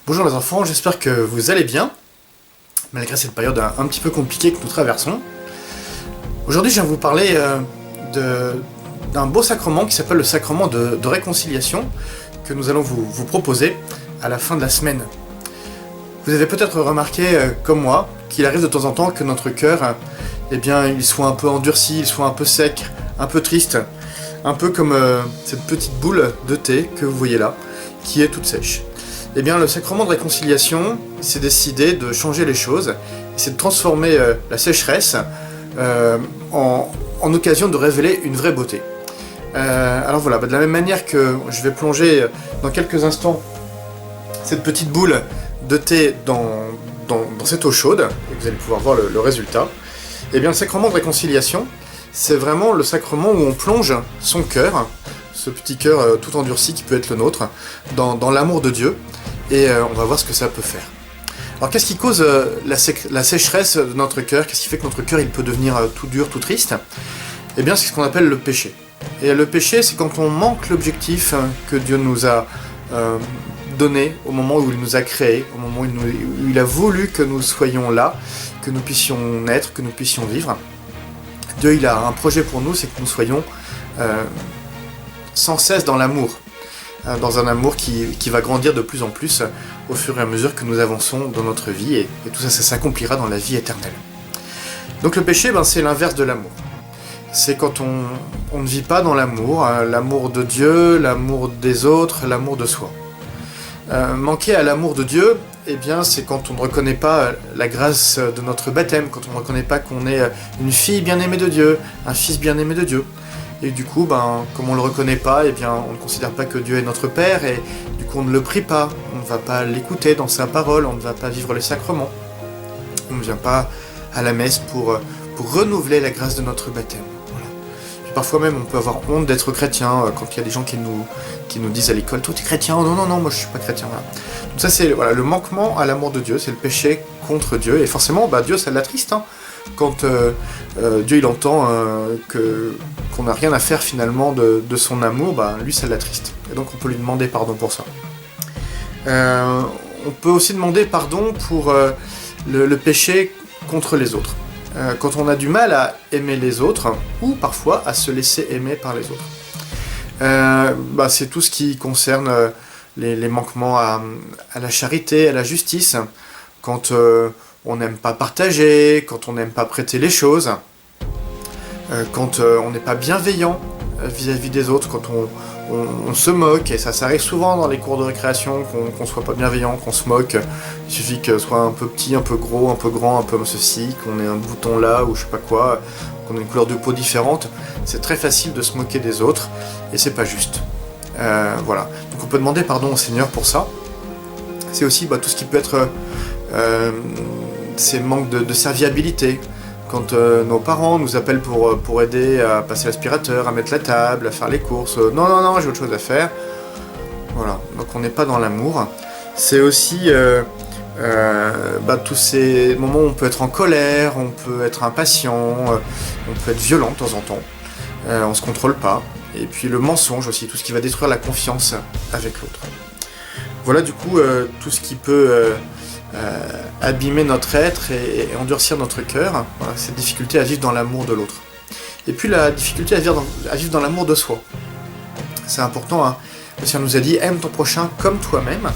Bonjour les enfants, j'espère que vous allez bien, malgré cette période un petit peu compliquée que nous traversons. Aujourd'hui, je viens vous parler d'un beau sacrement qui s'appelle le sacrement de réconciliation, que nous allons vous proposer à la fin de la semaine. Vous avez peut-être remarqué, comme moi, qu'il arrive de temps en temps que notre cœur, il soit un peu endurci, il soit un peu sec, un peu triste, un peu comme cette petite boule de thé que vous voyez là, qui est toute sèche. Eh bien, le sacrement de réconciliation, c'est décidé de changer les choses, c'est de transformer la sécheresse en occasion de révéler une vraie beauté. Alors voilà, de la même manière que je vais plonger dans quelques instants cette petite boule de thé dans cette eau chaude, et vous allez pouvoir voir le résultat, eh bien, le sacrement de réconciliation, c'est vraiment le sacrement où on plonge son cœur, ce petit cœur tout endurci qui peut être le nôtre, dans l'amour de Dieu, et on va voir ce que ça peut faire. Alors qu'est-ce qui cause la sécheresse de notre cœur? Qu'est-ce qui fait que notre cœur il peut devenir tout dur, tout triste? Eh bien c'est ce qu'on appelle le péché. Et le péché, c'est quand on manque l'objectif que Dieu nous a donné au moment où il nous a créés, au moment où il a voulu que nous soyons là, que nous puissions naître, que nous puissions vivre. Dieu il a un projet pour nous, c'est que nous soyons sans cesse dans l'amour. Dans un amour qui va grandir de plus en plus au fur et à mesure que nous avançons dans notre vie, et tout ça, ça s'accomplira dans la vie éternelle. Donc le péché, c'est l'inverse de l'amour. C'est quand on ne vit pas dans l'amour, l'amour de Dieu, l'amour des autres, l'amour de soi. Manquer à l'amour de Dieu, c'est quand on ne reconnaît pas la grâce de notre baptême, quand on ne reconnaît pas qu'on est une fille bien-aimée de Dieu, un fils bien-aimé de Dieu. Et du coup, comme on ne le reconnaît pas, on ne considère pas que Dieu est notre Père, et du coup on ne le prie pas, on ne va pas l'écouter dans sa parole, on ne va pas vivre les sacrements. On ne vient pas à la messe pour renouveler la grâce de notre baptême. Voilà. Puis parfois même on peut avoir honte d'être chrétien, quand il y a des gens qui nous disent à l'école « Toi tu es chrétien ?» Non, moi je ne suis pas chrétien. Voilà. Donc ça c'est le manquement à l'amour de Dieu, c'est le péché contre Dieu, et forcément Dieu ça l'attriste, quand Dieu il entend qu'on n'a rien à faire finalement de son amour, lui ça l'attriste. Et donc on peut lui demander pardon pour ça. On peut aussi demander pardon pour le péché contre les autres. Quand on a du mal à aimer les autres, ou parfois à se laisser aimer par les autres. C'est tout ce qui concerne les manquements à la charité, à la justice, quand on n'aime pas partager, quand on n'aime pas prêter les choses, quand on n'est pas bienveillant vis-à-vis des autres, quand on se moque, et ça arrive souvent dans les cours de récréation, qu'on soit pas bienveillant, qu'on se moque. Il suffit que ce soit un peu petit, un peu gros, un peu grand, un peu ceci, qu'on ait un bouton là, ou je sais pas quoi, qu'on ait une couleur de peau différente. C'est très facile de se moquer des autres, et c'est pas juste. Voilà. Donc on peut demander pardon au Seigneur pour ça. C'est aussi tout ce qui peut être ces manques de serviabilité. Quand nos parents nous appellent pour aider à passer l'aspirateur, à mettre la table, à faire les courses, non, j'ai autre chose à faire. Voilà, donc on n'est pas dans l'amour. C'est aussi tous ces moments où on peut être en colère, on peut être impatient, on peut être violent de temps en temps, on se contrôle pas. Et puis le mensonge aussi, tout ce qui va détruire la confiance avec l'autre. Voilà du coup tout ce qui peut abîmer notre être et endurcir notre cœur, cette difficulté à vivre dans l'amour de l'autre. Et puis la difficulté à vivre dans l'amour de soi. C'est important, le Seigneur nous a dit « Aime ton prochain comme toi-même ».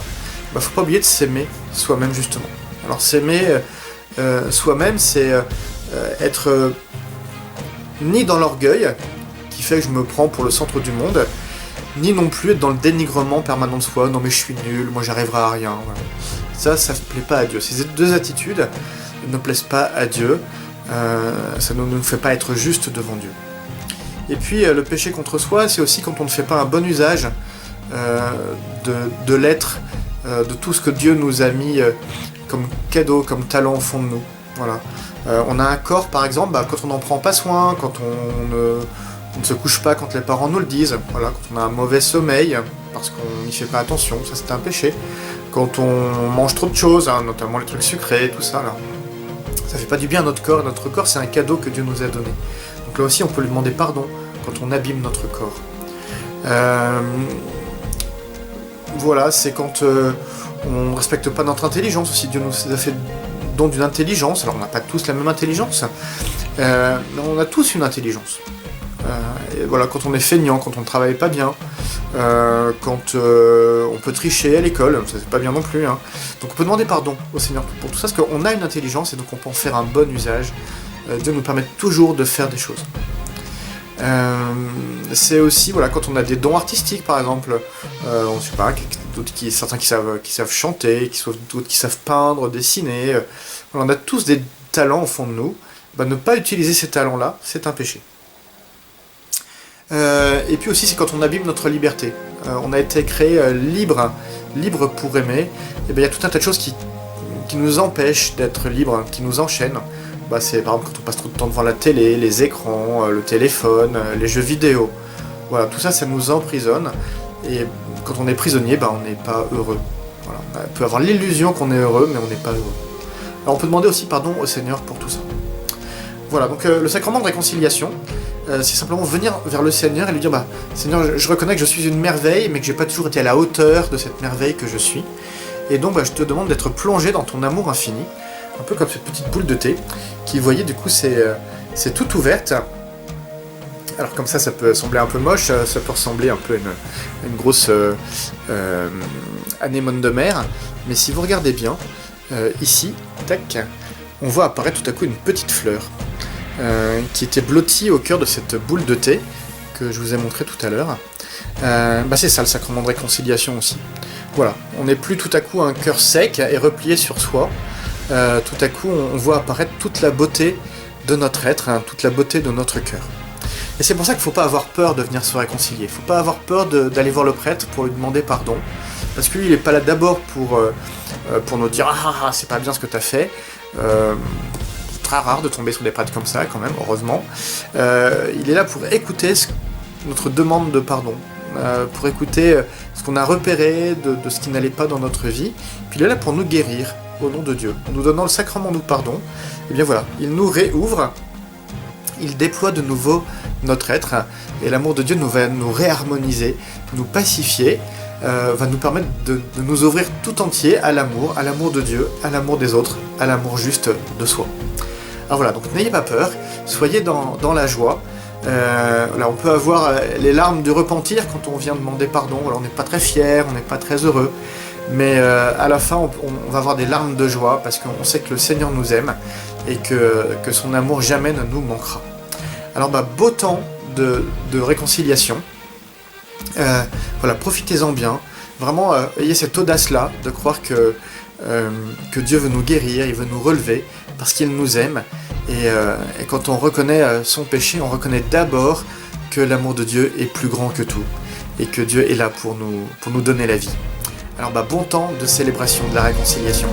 Faut pas oublier de s'aimer soi-même justement. Alors s'aimer soi-même, c'est être ni dans l'orgueil, qui fait que je me prends pour le centre du monde, ni non plus être dans le dénigrement permanent de soi, non mais je suis nul, moi j'arriverai à rien. Voilà. Ça ne plaît pas à Dieu. Ces deux attitudes ne plaisent pas à Dieu, ça ne nous fait pas être juste devant Dieu. Et puis le péché contre soi, c'est aussi quand on ne fait pas un bon usage de l'être, de tout ce que Dieu nous a mis comme cadeau, comme talent au fond de nous. Voilà. On a un corps par exemple, quand on n'en prend pas soin, quand on ne se couche pas quand les parents nous le disent, voilà, quand on a un mauvais sommeil, parce qu'on n'y fait pas attention, ça c'est un péché. Quand on mange trop de choses, notamment les trucs sucrés, tout ça, là, ça fait pas du bien à notre corps. Notre corps, c'est un cadeau que Dieu nous a donné. Donc là aussi, on peut lui demander pardon quand on abîme notre corps. Voilà, c'est quand On ne respecte pas notre intelligence aussi. Dieu nous a fait don d'une intelligence. Alors on n'a pas tous la même intelligence, mais on a tous une intelligence. Et voilà, quand on est feignant, quand on ne travaille pas bien, quand on peut tricher à l'école, ça c'est pas bien non plus. Hein. Donc on peut demander pardon au Seigneur pour tout ça, parce qu'on a une intelligence et donc on peut en faire un bon usage. Dieu nous permet toujours de faire des choses. C'est aussi, voilà, quand on a des dons artistiques par exemple, on sait pas, certains qui savent chanter, d'autres qui savent peindre, dessiner, on a tous des talents au fond de nous. Ne pas utiliser ces talents-là, c'est un péché. Et puis aussi, c'est quand on abîme notre liberté. On a été créé libre pour aimer. Et il y a tout un tas de choses qui nous empêchent d'être libres, qui nous enchaînent. C'est par exemple quand on passe trop de temps devant la télé, les écrans, le téléphone, les jeux vidéo. Voilà, tout ça, ça nous emprisonne. Et quand on est prisonnier, on n'est pas heureux. Voilà. On peut avoir l'illusion qu'on est heureux, mais on n'est pas heureux. Alors on peut demander aussi pardon au Seigneur pour tout ça. Voilà, donc le sacrement de réconciliation, c'est simplement venir vers le Seigneur et lui dire Seigneur, je reconnais que je suis une merveille, mais que j'ai pas toujours été à la hauteur de cette merveille que je suis. Et donc je te demande d'être plongé dans ton amour infini, un peu comme cette petite boule de thé, qui, vous voyez, du coup, c'est toute ouverte. Alors comme ça peut sembler un peu moche, ça peut ressembler un peu à une grosse anémone de mer, mais si vous regardez bien, ici, tac, on voit apparaître tout à coup une petite fleur, qui était blottie au cœur de cette boule de thé, que je vous ai montré tout à l'heure. C'est ça le sacrement de réconciliation aussi. Voilà, on n'est plus tout à coup un cœur sec et replié sur soi, tout à coup on voit apparaître toute la beauté de notre être, toute la beauté de notre cœur. Et c'est pour ça qu'il ne faut pas avoir peur de venir se réconcilier, il ne faut pas avoir peur d'aller voir le prêtre pour lui demander pardon, parce que lui il n'est pas là d'abord pour nous dire « Ah, c'est pas bien ce que tu as fait », c'est très rare de tomber sur des prêtres comme ça quand même, heureusement. Il est là pour écouter notre demande de pardon, pour écouter ce qu'on a repéré de ce qui n'allait pas dans notre vie, puis il est là pour nous guérir au nom de Dieu, en nous donnant le sacrement du pardon. Et bien voilà, il nous réouvre, il déploie de nouveau notre être, et l'amour de Dieu va nous réharmoniser, nous pacifier, va nous permettre de nous ouvrir tout entier à l'amour de Dieu, à l'amour des autres, à l'amour juste de soi. Alors voilà, donc n'ayez pas peur, soyez dans la joie. Là, on peut avoir les larmes du repentir quand on vient demander pardon. Alors, on n'est pas très fier, on n'est pas très heureux, mais à la fin on va avoir des larmes de joie parce qu'on sait que le Seigneur nous aime et que son amour jamais ne nous manquera. Alors beau temps de réconciliation, voilà, profitez-en bien, vraiment ayez cette audace là de croire que Dieu veut nous guérir, il veut nous relever parce qu'il nous aime. Et quand on reconnaît son péché, on reconnaît d'abord que l'amour de Dieu est plus grand que tout, et que Dieu est là pour nous donner la vie. Alors bon temps de célébration de la réconciliation.